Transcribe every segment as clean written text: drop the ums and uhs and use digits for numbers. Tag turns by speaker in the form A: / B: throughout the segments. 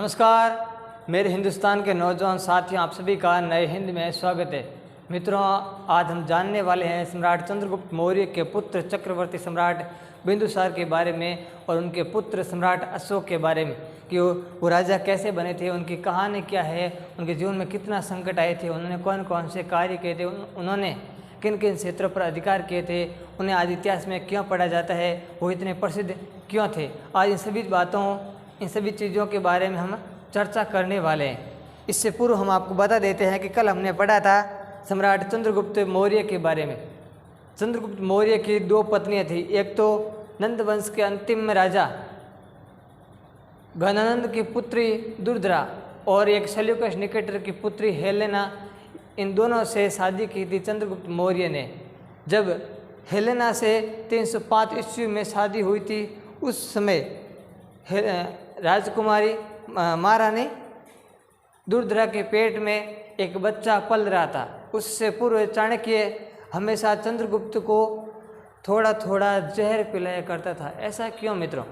A: नमस्कार मेरे हिंदुस्तान के नौजवान साथियों, आप सभी का नए हिंद में स्वागत है। मित्रों, आज हम जानने वाले हैं सम्राट चंद्रगुप्त मौर्य के पुत्र चक्रवर्ती सम्राट बिंदुसार के बारे में और उनके पुत्र सम्राट अशोक के बारे में कि वो राजा कैसे बने थे, उनकी कहानी क्या है, उनके जीवन में कितना संकट आए थे, उन्होंने कौन कौन से कार्य किए थे, उन्होंने किन किन क्षेत्रों पर अधिकार किए थे, उन्हें आज इतिहास में क्यों पढ़ा जाता है, वो इतने प्रसिद्ध क्यों थे। आज इन सभी चीज़ों के बारे में हम चर्चा करने वाले हैं। इससे पूर्व हम आपको बता देते हैं कि कल हमने पढ़ा था सम्राट चंद्रगुप्त मौर्य के बारे में। चंद्रगुप्त मौर्य की दो पत्नियां थी, एक तो नंद वंश के अंतिम राजा घनानंद की पुत्री दुर्धरा और एक सेल्यूकस निकेटर की पुत्री हेलेना। इन दोनों से शादी की थी चंद्रगुप्त मौर्य ने। जब हेलेना से 305 ईस्वी में शादी हुई थी, उस समय राजकुमारी महारानी दुर्धरा के पेट में एक बच्चा पल रहा था। उससे पूर्व चाणक्य हमेशा चंद्रगुप्त को थोड़ा थोड़ा जहर पिलाया करता था। ऐसा क्यों मित्रों?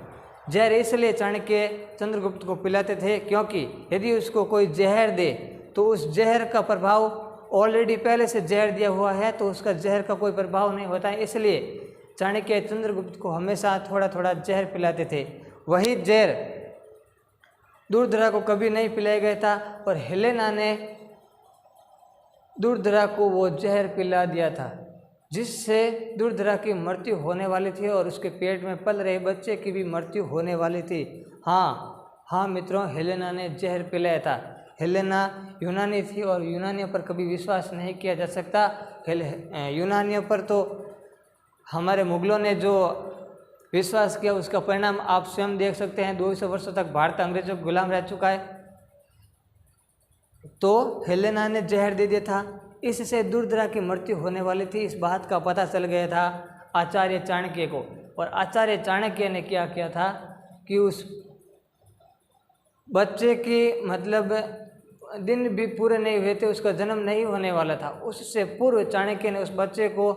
A: जहर इसलिए चाणक्य चंद्रगुप्त को पिलाते थे क्योंकि यदि उसको कोई जहर दे तो उस जहर का प्रभाव ऑलरेडी पहले से जहर दिया हुआ है, तो उसका जहर का कोई प्रभाव नहीं होता है। इसलिए चाणक्य चंद्रगुप्त को हमेशा थोड़ा थोड़ा जहर पिलाते थे। वही जहर दुर्धरा को कभी नहीं पिलाया गया था और हेलेना ने दुर्धरा को वो जहर पिला दिया था, जिससे दुर्धरा की मृत्यु होने वाली थी और उसके पेट में पल रहे बच्चे की भी मृत्यु होने वाली थी। हाँ मित्रों, हेलेना ने जहर पिलाया था। हेलेना यूनानी थी और यूनानियों पर कभी विश्वास नहीं किया जा सकता। यूनानियों पर तो हमारे मुगलों ने जो विश्वास किया उसका परिणाम आप स्वयं देख सकते हैं। 200 वर्षों तक भारत अंग्रेजों को गुलाम रह चुका है। तो हेलेना ने जहर दे दिया था, इससे दुर्धरा की मृत्यु होने वाली थी। इस बात का पता चल गया था आचार्य चाणक्य को, और आचार्य चाणक्य ने क्या किया था कि उस बच्चे की दिन भी पूरे नहीं हुए थे, उसका जन्म नहीं होने वाला था, उससे पूर्व चाणक्य ने उस बच्चे को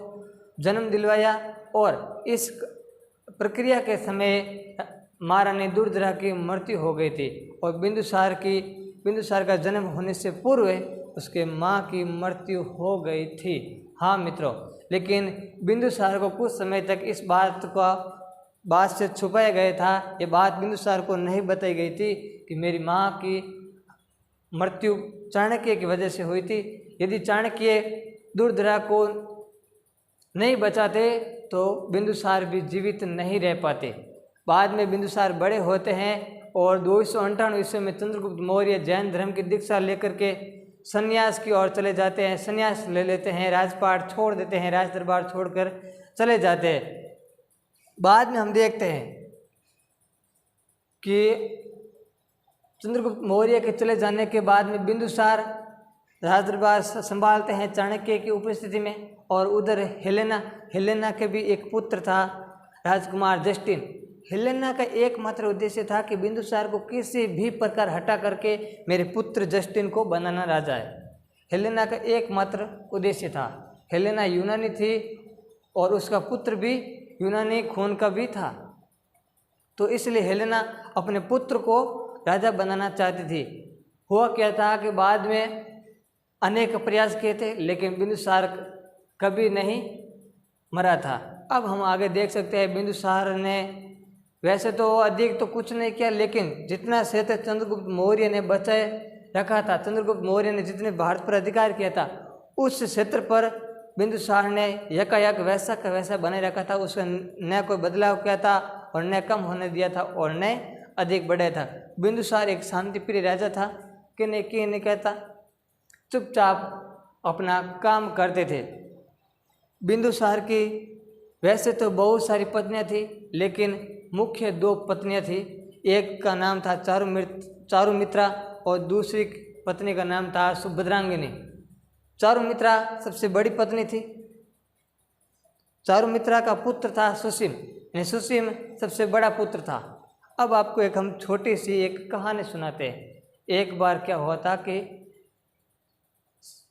A: जन्म दिलवाया। और इस प्रक्रिया के समय महारानी दुर्धरा की मृत्यु हो गई थी और बिंदुसार का जन्म होने से पूर्व उसके माँ की मृत्यु हो गई थी। हाँ मित्रों, लेकिन बिंदुसार को कुछ समय तक इस बात से छुपाया गया था। ये बात बिंदुसार को नहीं बताई गई थी कि मेरी माँ की मृत्यु चाणक्य की वजह से हुई थी। यदि चाणक्य दुर्धरा को नहीं बचाते तो बिंदुसार भी जीवित नहीं रह पाते। बाद में बिंदुसार बड़े होते हैं और 298 ईस्वी में चंद्रगुप्त मौर्य जैन धर्म की दीक्षा लेकर के संन्यास की ओर चले जाते हैं। संन्यास ले लेते हैं, राजपाट छोड़ देते हैं, राज दरबार छोड़कर चले जाते हैं। बाद में हम देखते हैं कि चंद्रगुप्त मौर्य के चले जाने के बाद में बिंदुसार राज दरबार संभालते हैं चाणक्य की उपस्थिति में। और उधर हेलेना के भी एक पुत्र था, राजकुमार जस्टिन। हेलेना का एकमात्र उद्देश्य था कि बिंदुसार को किसी भी प्रकार हटा करके मेरे पुत्र जस्टिन को बनाना राजा है। हेलेना का एकमात्र उद्देश्य था। हेलेना यूनानी थी और उसका पुत्र भी यूनानी खून का भी था, तो इसलिए हेलेना अपने पुत्र को राजा बनाना चाहती थी। हुआ क्या था कि बाद में अनेक प्रयास किए थे, लेकिन बिंदुसार कभी नहीं मरा था। अब हम आगे देख सकते हैं बिंदुसार ने वैसे तो अधिक तो कुछ नहीं किया, लेकिन जितना क्षेत्र चंद्रगुप्त मौर्य ने बचाए रखा था, चंद्रगुप्त मौर्य ने जितने भारत पर अधिकार किया था, उस क्षेत्र पर बिंदुसार ने यकायक वैसा का वैसा बने रखा था। उसका न कोई बदलाव किया था और न कम होने दिया था और न अधिक बढ़ाया था। बिंदुसार एक शांतिप्रिय राजा था कि नहीं कहता, चुपचाप अपना काम करते थे। बिंदुसार की वैसे तो बहुत सारी पत्नियां थी, लेकिन मुख्य दो पत्नियां थी। एक का नाम था चारुमित्रा और दूसरी पत्नी का नाम था सुभद्रांगिनी। चारुमित्रा सबसे बड़ी पत्नी थी। चारुमित्रा का पुत्र था सुसीम, सुसीम सबसे बड़ा पुत्र था। अब आपको हम छोटी सी एक कहानी सुनाते हैं। एक बार क्या हुआ था कि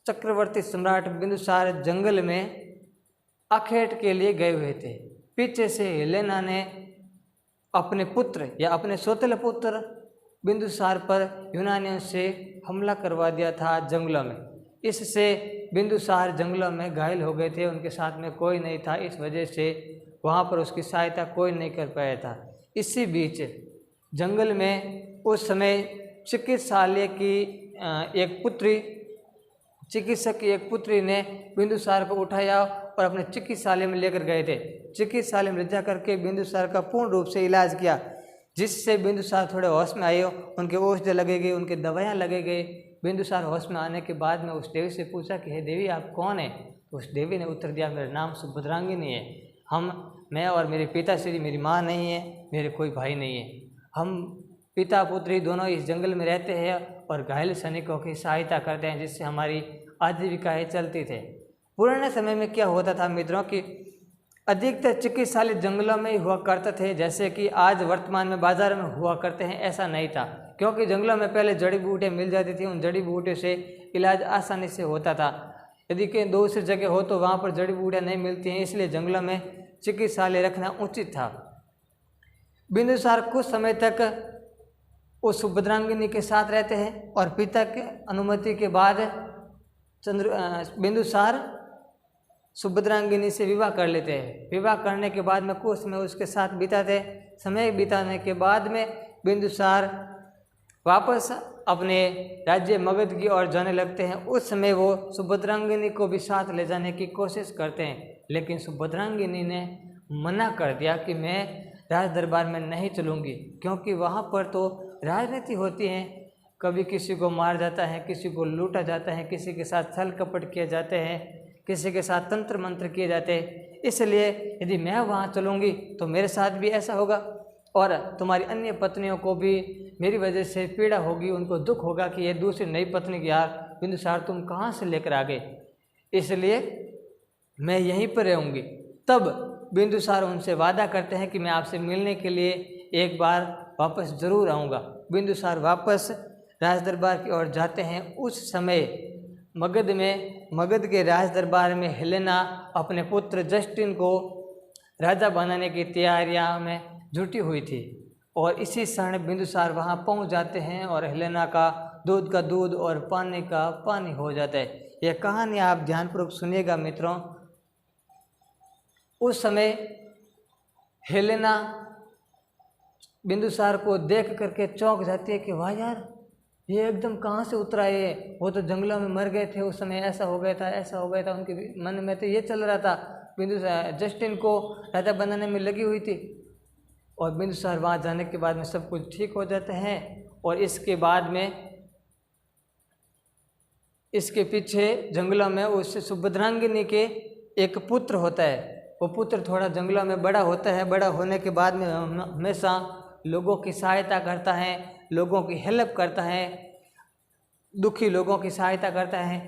A: चक्रवर्ती सम्राट बिंदुसार जंगल में आखेट के लिए गए हुए थे। पीछे से हेलेना ने अपने पुत्र या अपने सौतेले पुत्र बिंदुसार पर यूनानियों से हमला करवा दिया था जंगलों में। इससे बिंदुसार जंगलों में घायल हो गए थे, उनके साथ में कोई नहीं था, इस वजह से वहाँ पर उसकी सहायता कोई नहीं कर पाया था। इसी बीच जंगल में उस समय चिकित्सालय की एक पुत्री, चिकित्सक की एक पुत्री ने बिंदुसार को उठाया और अपने चिकित्सालय में लेकर गए थे। चिकित्सालय में ले जा करके बिंदुसार का पूर्ण रूप से इलाज किया, जिससे बिंदुसार थोड़े होश में आए, उनके औषधि लगे गए, उनके दवाइयाँ लगे गए। बिंदुसार होश में आने के बाद में उस देवी से पूछा कि हे देवी आप कौन है? तो उस देवी ने उत्तर दिया मेरा नाम सुभद्रांगिनी है। मैं और मेरे पिताश्री, मेरी माँ नहीं है, मेरे कोई भाई नहीं है, हम पिता पुत्री दोनों इस जंगल में रहते हैं और घायल सैनिकों की सहायता करते हैं, जिससे हमारी आजीविकाएँ चलती थे। पुराने समय में क्या होता था मित्रों कि अधिकतर चिकित्सालय जंगलों में ही हुआ करते थे, जैसे कि आज वर्तमान में बाजार में हुआ करते हैं, ऐसा नहीं था। क्योंकि जंगलों में पहले जड़ी बूटियाँ मिल जाती थी, उन जड़ी बूटियों से इलाज आसानी से होता था। यदि कहीं दूसरी जगह हो तो वहाँ पर जड़ी बूटियाँ नहीं मिलती हैं, इसलिए जंगलों में चिकित्सालय रखना उचित था। बिंदुसार कुछ समय तक उस सुभद्रांगिनी के साथ रहते हैं और पिता के अनुमति के बाद बिंदुसार सुभद्रांगिनी से विवाह कर लेते हैं। विवाह करने के बाद में कुछ समय उसके साथ बिताते। समय बिताने के बाद में बिंदुसार वापस अपने राज्य मगध की ओर जाने लगते हैं। उस समय वो सुभद्रांगिनी को भी साथ ले जाने की कोशिश करते हैं, लेकिन सुभद्रांगिनी ने मना कर दिया कि मैं राज दरबार में नहीं चलूँगी, क्योंकि वहाँ पर तो राजनीति होती है, कभी किसी को मार जाता है, किसी को लूटा जाता है, किसी के साथ छल कपट किए जाते हैं, किसी के साथ तंत्र मंत्र किए जाते हैं। इसलिए यदि मैं वहाँ चलूँगी तो मेरे साथ भी ऐसा होगा और तुम्हारी अन्य पत्नियों को भी मेरी वजह से पीड़ा होगी, उनको दुख होगा कि ये दूसरी नई पत्नी की यार बिंदुसार तुम कहाँ से लेकर आ गए, इसलिए मैं यहीं पर रहूँगी। तब बिंदुसार उनसे वादा करते हैं कि मैं आपसे मिलने के लिए एक बार वापस ज़रूर आऊँगा। बिंदुसार वापस राज दरबार की ओर जाते हैं। उस समय मगध के राज दरबार में हेलेना अपने पुत्र जस्टिन को राजा बनाने की तैयारियां में जुटी हुई थी और इसी क्षण बिंदुसार वहां पहुंच जाते हैं और हेलेना का दूध का दूध और पानी का पानी हो जाता है। यह कहानी आप ध्यानपूर्वक सुनिएगा मित्रों। उस समय हेलेना बिंदुसार को देख करके चौंक जाती है कि वाह यार, ये एकदम कहाँ से उतरा है, वो तो जंगलों में मर गए थे उस समय, ऐसा हो गया था, ऐसा हो गया था। उनके मन में तो ये चल रहा था, बिंदुसार जस्टिन को राजा बनाने में लगी हुई थी। और बिंदुसार वहाँ जाने के बाद में सब कुछ ठीक हो जाते हैं। और इसके बाद में इसके पीछे जंगलों में उस सुभद्रांगिनी के एक पुत्र होता है। वो पुत्र थोड़ा जंगलों में बड़ा होता है। बड़ा होने के बाद में हमेशा लोगों की सहायता करता है, लोगों की हेल्प करता है, दुखी लोगों की सहायता करता है।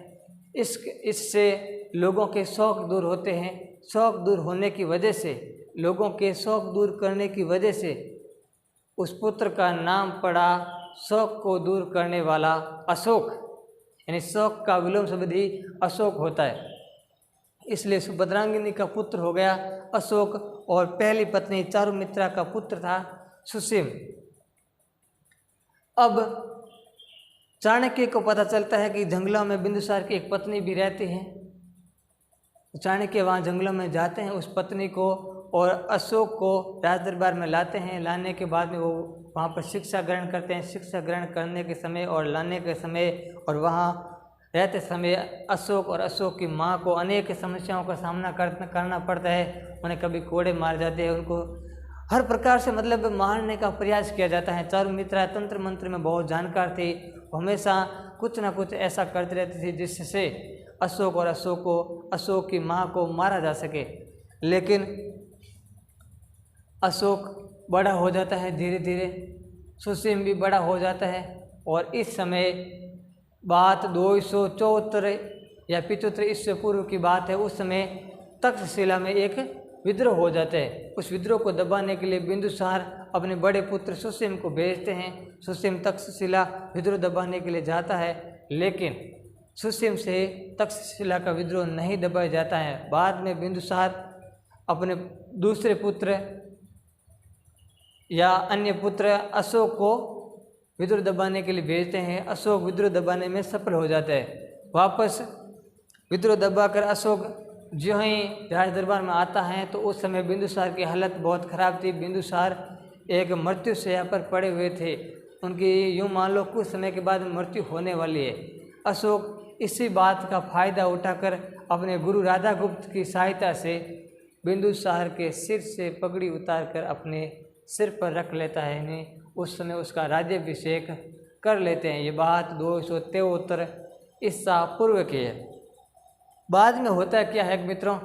A: इससे लोगों के शौक दूर होते हैं। शौक दूर होने की वजह से, लोगों के शौक दूर करने की वजह से उस पुत्र का नाम पड़ा शौक को दूर करने वाला अशोक, यानी शौक का विलोम शब्द ही अशोक होता है। इसलिए सुभद्रांगिनी का पुत्र हो गया अशोक और पहली पत्नी चारुमित्रा का पुत्र था सुसीम। अब चाणक्य को पता चलता है कि जंगलों में बिंदुसार की एक पत्नी भी रहती है। चाणक्य वहाँ जंगलों में जाते हैं, उस पत्नी को और अशोक को राज दरबार में लाते हैं। लाने के बाद में वो वहाँ पर शिक्षा ग्रहण करते हैं। शिक्षा ग्रहण करने के समय और लाने के समय और वहाँ रहते समय अशोक और अशोक की माँ को अनेक समस्याओं का सामना करना पड़ता है। उन्हें कभी कोड़े मार जाते हैं, उनको हर प्रकार से मतलब मारने का प्रयास किया जाता है। चारुमित्रा तंत्र मंत्र में बहुत जानकार थी, हमेशा कुछ ना कुछ ऐसा करती रहती थी जिससे अशोक और अशोक की माँ को मारा जा सके। लेकिन अशोक बड़ा हो जाता है धीरे धीरे, सुसीम भी बड़ा हो जाता है और इस समय बात 274 या 75 ईस्वी पूर्व की बात है। उस समय तक्षशिला में एक विद्रोह हो जाता है। उस विद्रोह को दबाने के लिए बिंदुसार अपने बड़े पुत्र सुसीम को भेजते हैं। सुसीम तक्षशिला विद्रोह दबाने के लिए जाता है, लेकिन सुसीम से तक्षशिला का विद्रोह नहीं दबाया जाता है। बाद में बिंदुसार अपने दूसरे पुत्र या अन्य पुत्र अशोक को विद्रोह दबाने के लिए भेजते हैं। अशोक विद्रोह दबाने में सफल हो जाता है। वापस विद्रोह दबाकर अशोक जो ही राज दरबार में आता है तो उस समय बिंदुसार की हालत बहुत ख़राब थी। बिंदुसार एक मृत्यु शैया पर पड़े हुए थे। उनकी यूँ मान लो कुछ समय के बाद मृत्यु होने वाली है। अशोक इसी बात का फ़ायदा उठाकर अपने गुरु राधागुप्त की सहायता से बिंदुसार के सिर से पगड़ी उतारकर अपने सिर पर रख लेता है। यानी उस समय उसका राज्याभिषेक कर लेते हैं। ये बात 273 ईसा पूर्व की है। बाद में होता क्या है मित्रों,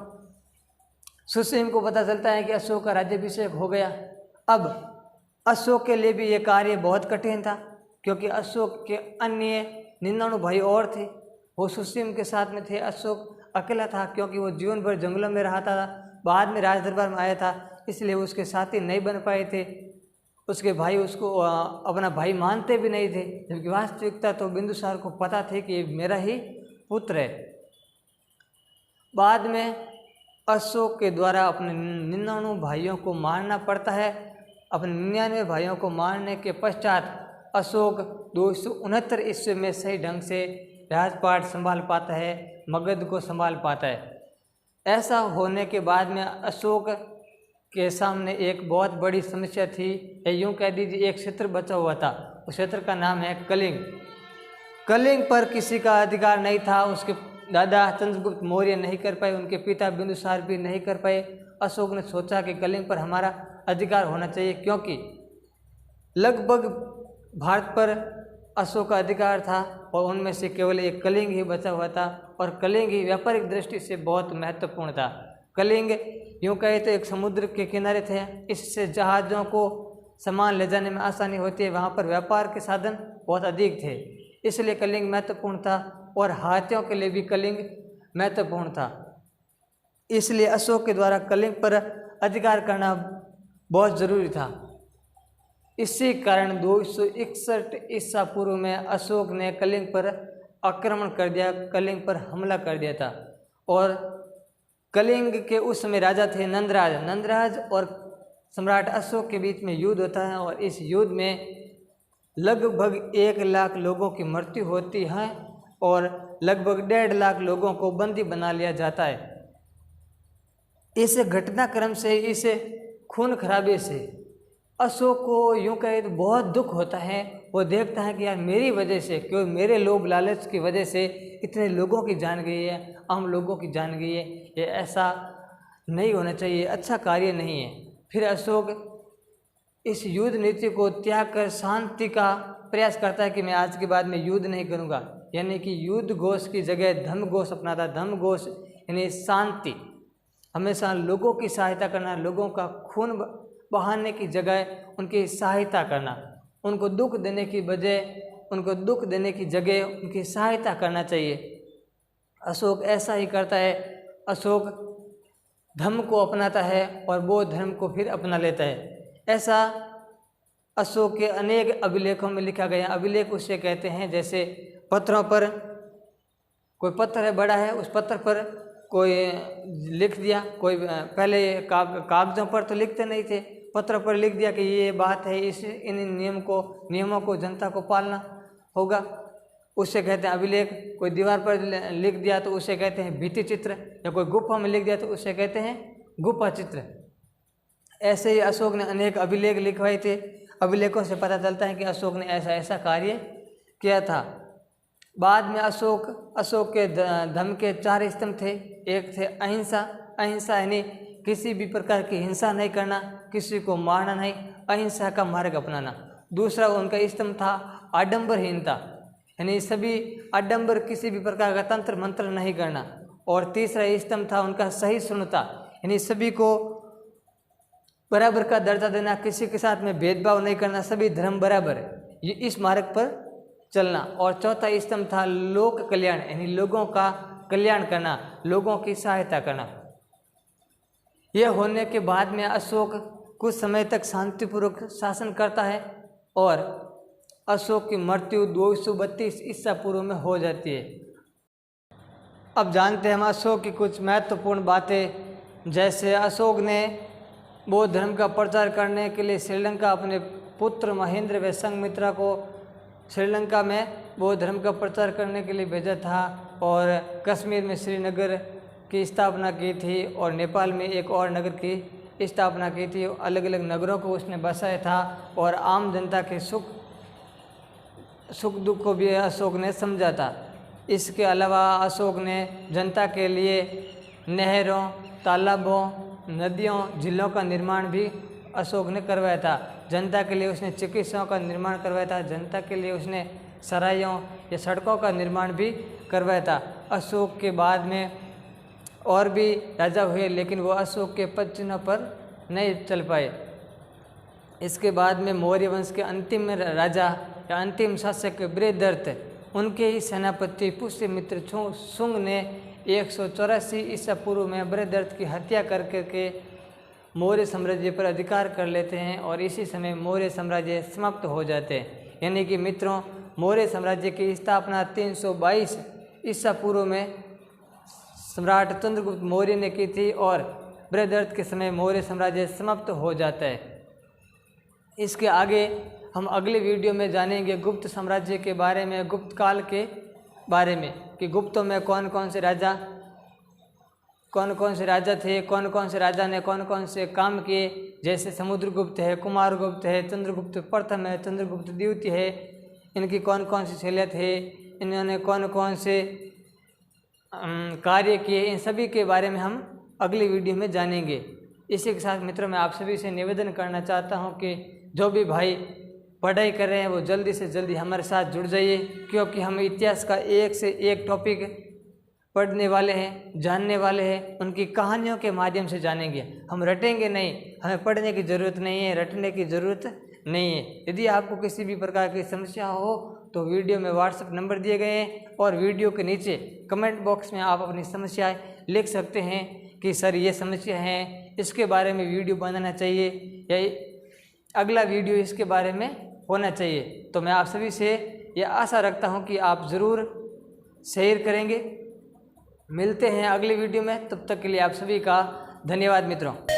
A: सुसीम को पता चलता है कि अशोक का राज्याभिषेक हो गया। अब अशोक के लिए भी ये कार्य बहुत कठिन था, क्योंकि अशोक के अन्य 99 भाई और थे, वो सुसीम के साथ में थे। अशोक अकेला था, क्योंकि वो जीवन भर जंगलों में रहा था, बाद में राज दरबार में आया था, इसलिए उसके साथी नहीं बन पाए थे। उसके भाई उसको अपना भाई मानते भी नहीं थे, जबकि वास्तविकता तो बिंदुसार को पता थे कि ये मेरा ही पुत्र है। बाद में अशोक के द्वारा अपने 99 भाइयों को मारना पड़ता है। अपने 99 भाइयों को मारने के पश्चात अशोक 269 ईस्वी में सही ढंग से राजपाट संभाल पाता है, मगध को संभाल पाता है। ऐसा होने के बाद में अशोक के सामने एक बहुत बड़ी समस्या थी, या यूँ कह दीजिए एक क्षेत्र बचा हुआ था। उस क्षेत्र का नाम है कलिंग। कलिंग पर किसी का अधिकार नहीं था। उसके दादा चंद्रगुप्त मौर्य नहीं कर पाए, उनके पिता बिंदुसार भी नहीं कर पाए। अशोक ने सोचा कि कलिंग पर हमारा अधिकार होना चाहिए, क्योंकि लगभग भारत पर अशोक का अधिकार था और उनमें से केवल एक कलिंग ही बचा हुआ था, और कलिंग ही व्यापारिक दृष्टि से बहुत महत्वपूर्ण था। कलिंग यूँ कहे तो एक समुद्र के किनारे थे, इससे जहाज़ों को सामान ले जाने में आसानी होती है। वहाँ पर व्यापार के साधन बहुत अधिक थे, इसलिए कलिंग महत्वपूर्ण था, और हाथियों के लिए भी कलिंग महत्वपूर्ण था। इसलिए अशोक के द्वारा कलिंग पर अधिकार करना बहुत ज़रूरी था। इसी कारण 261 ईसा पूर्व में अशोक ने कलिंग पर आक्रमण कर दिया, कलिंग पर हमला कर दिया था। और कलिंग के उस समय राजा थे नंदराज। नंदराज और सम्राट अशोक के बीच में युद्ध होता है, और इस युद्ध में लगभग 1 लाख लोगों की मृत्यु होती है और लगभग 1.5 लाख लोगों को बंदी बना लिया जाता है। इस घटनाक्रम से, इस खून खराबे से अशोक को यूँ कहे तो बहुत दुख होता है। वो देखता है कि यार मेरी वजह से, क्यों मेरे लोभ लालच की वजह से इतने लोगों की जान गई है, आम लोगों की जान गई है। ये ऐसा नहीं होना चाहिए, अच्छा कार्य नहीं है। फिर अशोक इस युद्ध नीति को त्याग कर शांति का प्रयास करता है कि मैं आज के बाद में युद्ध नहीं करूँगा, यानी कि युद्ध घोष की जगह धर्म घोष अपनाता। धर्म घोष यानी शांति, हमेशा लोगों की सहायता करना, लोगों का खून बहाने की जगह उनकी सहायता करना, उनको दुख देने की जगह उनकी सहायता करना चाहिए। अशोक ऐसा ही करता है। अशोक धर्म को अपनाता है और बौद्ध धर्म को फिर अपना लेता है। ऐसा अशोक के अनेक अभिलेखों में लिखा गया। अभिलेख उसे कहते हैं जैसे पत्थरों पर, कोई पत्थर है बड़ा है, उस पत्थर पर कोई लिख दिया। कोई पहले कागजों पर तो लिखते नहीं थे, पत्थर पर लिख दिया कि ये बात है, इन नियमों को जनता को पालना होगा, उसे कहते हैं अभिलेख। कोई दीवार पर लिख दिया तो उसे कहते हैं भित्ति चित्र, या कोई गुफा में लिख दिया तो उसे कहते हैं गुफा चित्र। ऐसे ही अशोक ने अनेक अभिलेख लिखवाए थे। अभिलेखों से पता चलता है कि अशोक ने ऐसा ऐसा कार्य किया था। बाद में अशोक के धर्म के 4 स्तंभ थे। एक थे अहिंसा। अहिंसा यानी किसी भी प्रकार की हिंसा नहीं करना, किसी को मारना नहीं, अहिंसा का मार्ग अपनाना। दूसरा उनका स्तंभ था आडंबरहीनता, यानी सभी आडंबर किसी भी प्रकार का तंत्र मंत्र नहीं करना। और तीसरा स्तंभ था उनका सहिष्णुता, यानी सभी को बराबर का दर्जा देना, किसी के साथ में भेदभाव नहीं करना, सभी धर्म बराबर, ये इस मार्ग पर चलना। और चौथा स्तंभ था लोक कल्याण, यानी लोगों का कल्याण करना, लोगों की सहायता करना। यह होने के बाद में अशोक कुछ समय तक शांतिपूर्वक शासन करता है और अशोक की मृत्यु 232 ईसा पूर्व में हो जाती है। अब जानते हैं हम अशोक की कुछ महत्वपूर्ण बातें। जैसे अशोक ने बौद्ध धर्म का प्रचार करने के लिए श्रीलंका अपने पुत्र महेंद्र व संघमित्रा को श्रीलंका में बौद्ध धर्म का प्रचार करने के लिए भेजा था और कश्मीर में श्रीनगर की स्थापना की थी और नेपाल में एक और नगर की स्थापना की थी। अलग अलग नगरों को उसने बसाया था और आम जनता के सुख दुख को भी अशोक ने समझा था। इसके अलावा अशोक ने जनता के लिए नहरों, तालाबों, नदियों, झीलों का निर्माण भी अशोक ने करवाया था। जनता के लिए उसने चिकित्साओं का निर्माण करवाया था। जनता के लिए उसने सरायों या सड़कों का निर्माण भी करवाया था। अशोक के बाद में और भी राजा हुए, लेकिन वो अशोक के पद चिन्हों पर नहीं चल पाए। इसके बाद में मौर्य वंश के अंतिम राजा या अंतिम शासक बृहदर्थ, उनके ही सेनापति पुष्यमित्र शुंग ने 184 ईसा पूर्व में बृहदर्थ की हत्या करके मौर्य साम्राज्य पर अधिकार कर लेते हैं और इसी समय मौर्य साम्राज्य समाप्त हो जाते हैं। यानी कि मित्रों, मौर्य साम्राज्य की स्थापना 322 ईसा पूर्व में सम्राट चंद्रगुप्त मौर्य ने की थी और बृहदर्थ के समय मौर्य साम्राज्य समाप्त हो जाता है। इसके आगे हम अगले वीडियो में जानेंगे गुप्त साम्राज्य के बारे में, गुप्त काल के बारे में, कि गुप्तों में कौन कौन से राजा थे, कौन कौन से राजा ने कौन कौन से काम किए। जैसे समुद्रगुप्त है, कुमारगुप्त है, चंद्रगुप्त प्रथम है, चंद्रगुप्त द्वितीय है, इनकी कौन कौन सी शैलियाँ थे, इन्होंने कौन कौन से कार्य किए, इन सभी के बारे में हम अगली वीडियो में जानेंगे। इसी के साथ मित्रों, मैं आप सभी से निवेदन करना चाहता हूं कि जो भी भाई पढ़ाई कर रहे हैं वो जल्दी से जल्दी हमारे साथ जुड़ जाइए, क्योंकि हम इतिहास का एक से एक टॉपिक पढ़ने वाले हैं, जानने वाले हैं, उनकी कहानियों के माध्यम से जानेंगे। हम रटेंगे नहीं, हमें पढ़ने की ज़रूरत नहीं है, रटने की ज़रूरत नहीं है। यदि आपको किसी भी प्रकार की समस्या हो तो वीडियो में व्हाट्सएप नंबर दिए गए हैं और वीडियो के नीचे कमेंट बॉक्स में आप अपनी समस्याएं लिख सकते हैं कि सर ये समस्या है, इसके बारे में वीडियो बनाना चाहिए या अगला वीडियो इसके बारे में होना चाहिए। तो मैं आप सभी से ये आशा रखता हूँ कि आप ज़रूर शेयर करेंगे। मिलते हैं अगले वीडियो में, तब तक के लिए आप सभी का धन्यवाद मित्रों।